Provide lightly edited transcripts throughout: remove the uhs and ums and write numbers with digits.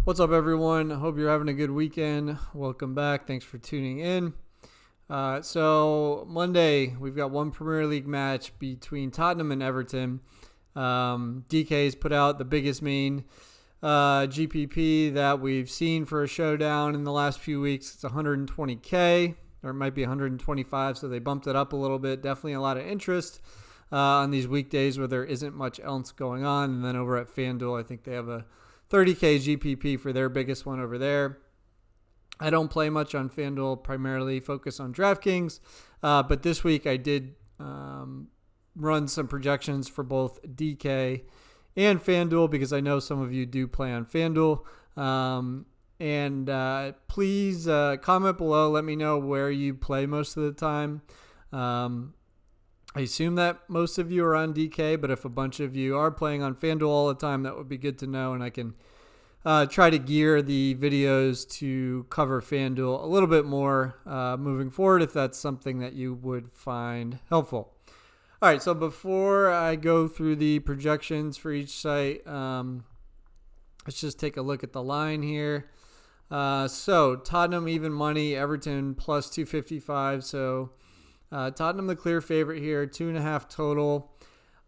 What's up, everyone? Hope you're having a good weekend. Welcome back. Thanks for tuning in. So Monday, we've got one Premier League match between Tottenham and Everton. DK's put out the biggest main GPP that we've seen for a showdown in the last few weeks. It's 120K, or it might be 125, so they bumped it up a little bit. Definitely a lot of interest on these weekdays where there isn't much else going on. And then over at FanDuel, I think they have a 30K GPP for their biggest one over there. I don't play much on FanDuel, primarily focus on DraftKings. But this week I did run some projections for both DK and FanDuel because I know some of you do play on FanDuel. Please comment below. Let me know where you play most of the time. I assume that most of you are on DK, but if a bunch of you are playing on FanDuel all the time, that would be good to know, and I can try to gear the videos to cover FanDuel a little bit more moving forward if that's something that you would find helpful. All right, so before I go through the projections for each site, let's just take a look at the line here. So Tottenham even money, Everton plus 255, so Tottenham the clear favorite here, 2.5 total.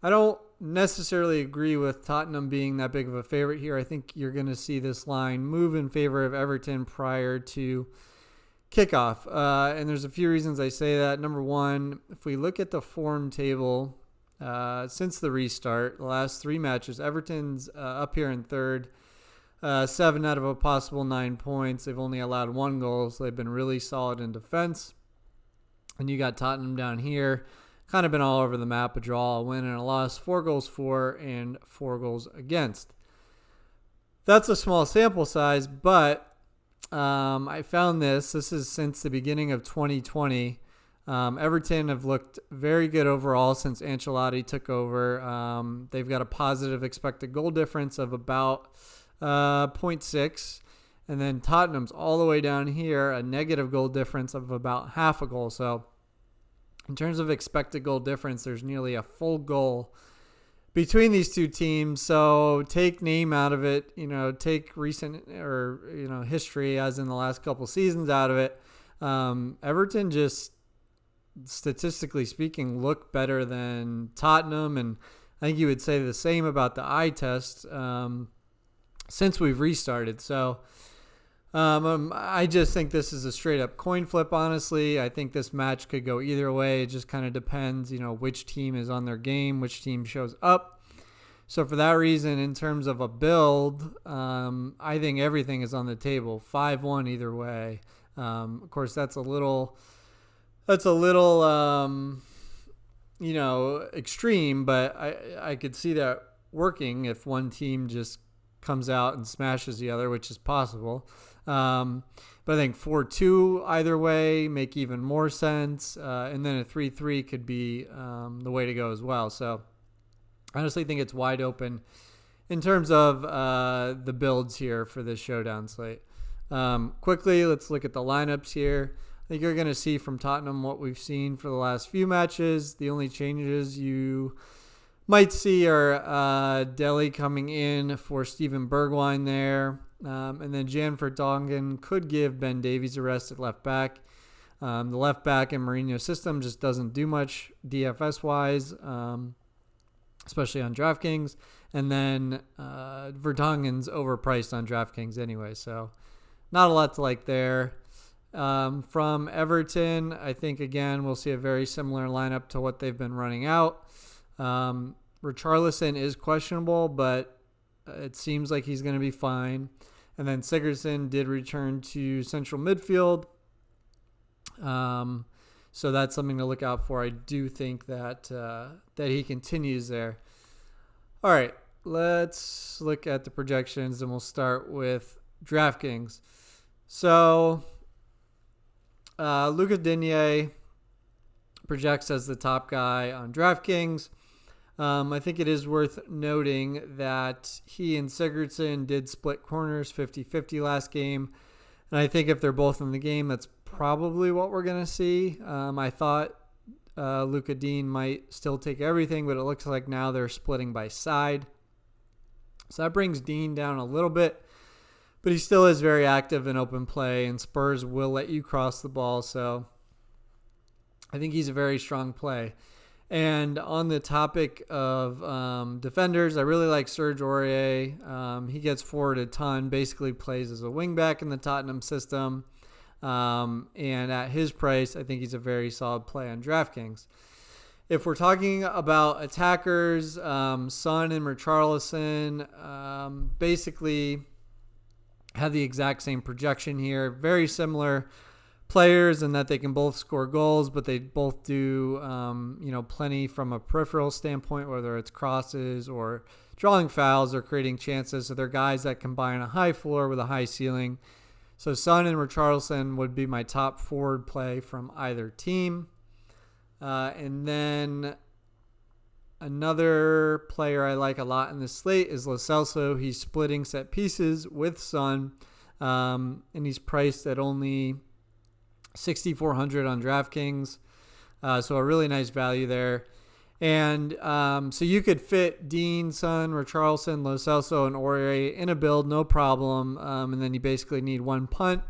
I don't necessarily agree with Tottenham being that big of a favorite here. I think you're going to see this line move in favor of Everton prior to kickoff. And there's a few reasons I say that. Number one, if we look at the form table since the restart, the last 3 matches, Everton's up here in third, 7 out of a possible 9 points. They've only allowed 1 goal, so they've been really solid in defense. And you got Tottenham down here, kind of been all over the map, a draw, a win, and a loss, 4 goals for, and 4 goals against. That's a small sample size, but I found this is since the beginning of 2020. Everton have looked very good overall since Ancelotti took over. They've got a positive expected goal difference of about 0.6. And then Tottenham's all the way down here, a negative goal difference of about half a goal. So in terms of expected goal difference, there's nearly a full goal between these two teams. So take name out of it, take recent or, history as in the last couple seasons out of it. Everton just, statistically speaking, look better than Tottenham. And I think you would say the same about the eye test since we've restarted. So I just think this is a straight up coin flip, honestly. I think this match could go either way. It just kind of depends, which team is on their game, which team shows up. So for that reason, in terms of a build, I think everything is on the table. 5-1 either way. Of course, that's a little extreme, but I could see that working if one team just comes out and smashes the other, which is possible. But I think 4-2 either way make even more sense. And then a 3-3 could be the way to go as well. So I honestly think it's wide open in terms of the builds here for this showdown slate. Quickly, let's look at the lineups here. I think you're going to see from Tottenham what we've seen for the last few matches. The only changes you might see are Dele coming in for Steven Bergwijn there. And then Jan Vertonghen could give Ben Davies a rest at left back. The left back in Mourinho's system just doesn't do much DFS-wise, especially on DraftKings. And then Vertonghen's overpriced on DraftKings anyway, so not a lot to like there. From Everton, I think, again, we'll see a very similar lineup to what they've been running out. Richarlison is questionable, but it seems like he's going to be fine. And then Sigurdsson did return to central midfield. So that's something to look out for. I do think that he continues there. All right, let's look at the projections, and we'll start with DraftKings. So Lucas Digne projects as the top guy on DraftKings. I think it is worth noting that he and Sigurdsson did split corners 50-50 last game. And I think if they're both in the game, that's probably what we're going to see. I thought Luka Dean might still take everything, but it looks like now they're splitting by side. So that brings Dean down a little bit. But he still is very active in open play, and Spurs will let you cross the ball. So I think he's a very strong play. And on the topic of defenders, I really like Serge Aurier. He gets forward a ton, basically plays as a wingback in the Tottenham system. And at his price, I think he's a very solid play on DraftKings. If we're talking about attackers, Son and Richarlison basically have the exact same projection here. Very similar players in that they can both score goals, but they both do plenty from a peripheral standpoint, whether it's crosses or drawing fouls or creating chances. So they're guys that combine a high floor with a high ceiling. So Son and Richarlison would be my top forward play from either team. And then another player I like a lot in this slate is Lo Celso. He's splitting set pieces with Son, and he's priced at only $6,400 on DraftKings, so a really nice value there. And so you could fit Dean, Son, Richarlison, Lo Celso, and Aurier in a build, no problem. And then you basically need one punt.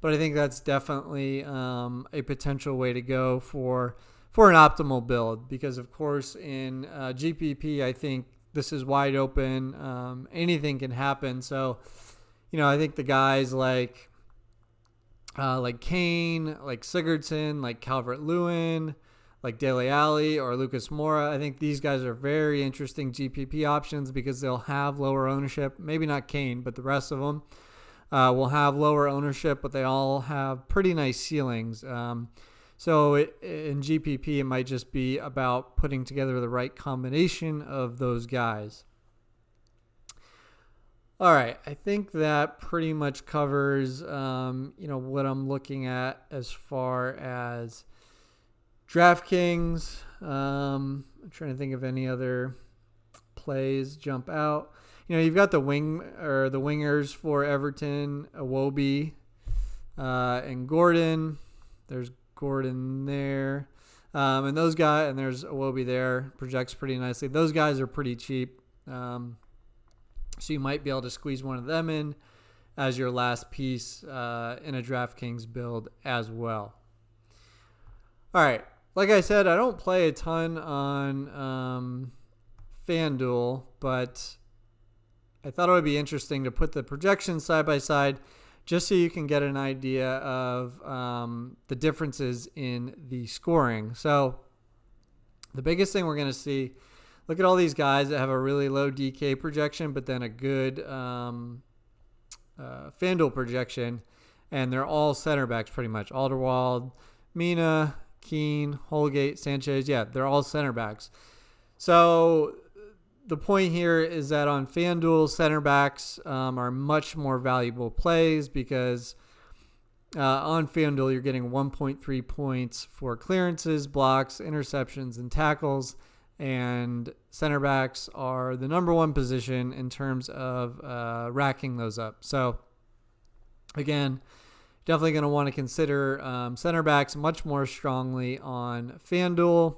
But I think that's definitely a potential way to go for an optimal build, because of course in GPP I think this is wide open. Anything can happen. So I think the guys like Kane, like Sigurdsson, like Calvert-Lewin, like Dele Alli or Lucas Moura, I think these guys are very interesting GPP options because they'll have lower ownership. Maybe not Kane, but the rest of them will have lower ownership, but they all have pretty nice ceilings. So in GPP, it might just be about putting together the right combination of those guys. All right, I think that pretty much covers, what I'm looking at as far as DraftKings. I'm trying to think of any other plays jump out. You've got the wingers for Everton, Iwobi, and Gordon. There's Gordon there, and those guys, and there's Iwobi there. Projects pretty nicely. Those guys are pretty cheap. So you might be able to squeeze one of them in as your last piece in a DraftKings build as well. All right. Like I said, I don't play a ton on FanDuel, but I thought it would be interesting to put the projections side by side just so you can get an idea of the differences in the scoring. So the biggest thing we're going to see, look at all these guys that have a really low DK projection, but then a good FanDuel projection, and they're all center backs pretty much. Alderweireld, Mina, Keane, Holgate, Sanchez. Yeah, they're all center backs. So the point here is that on FanDuel, center backs are much more valuable plays because on FanDuel, you're getting 1.3 points for clearances, blocks, interceptions, and tackles. And center backs are the number one position in terms of racking those up. So, again, definitely going to want to consider center backs much more strongly on FanDuel.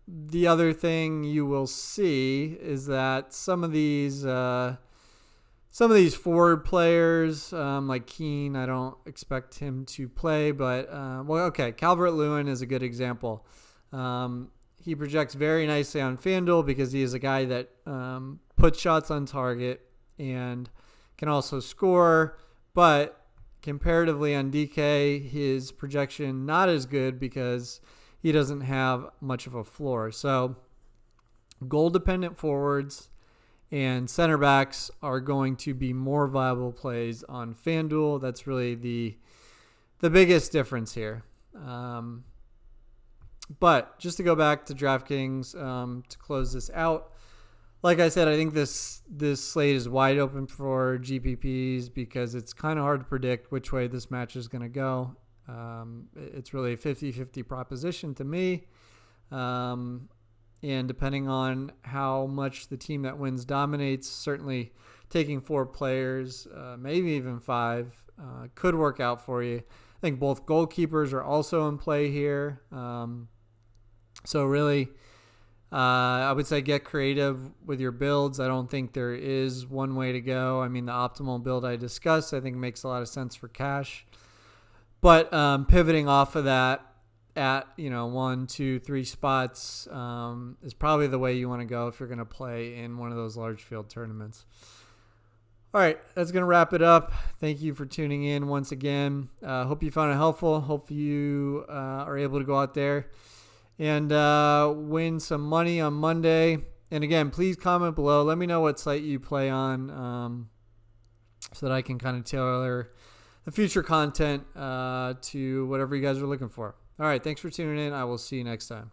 The other thing you will see is that some of these forward players, like Keane, I don't expect him to play, but Calvert-Lewin is a good example. He projects very nicely on FanDuel because he is a guy that puts shots on target and can also score, but comparatively on DK, his projection not as good because he doesn't have much of a floor. So goal-dependent forwards and center backs are going to be more viable plays on FanDuel. That's really the biggest difference here. But just to go back to DraftKings to close this out, like I said, I think this slate is wide open for GPPs because it's kind of hard to predict which way this match is going to go. It's really a 50-50 proposition to me. And depending on how much the team that wins dominates, certainly taking 4 players, maybe even 5, could work out for you. I think both goalkeepers are also in play here. So really, I would say get creative with your builds. I don't think there is one way to go. I mean, the optimal build I discussed, I think makes a lot of sense for cash. But pivoting off of that at 1, 2, 3 spots is probably the way you want to go if you're going to play in one of those large field tournaments. All right, that's going to wrap it up. Thank you for tuning in once again. Hope you found it helpful. Hope you are able to go out there and win some money on Monday. And again, please comment below. Let me know what site you play on so that I can kind of tailor the future content to whatever you guys are looking for. All right, thanks for tuning in. I will see you next time.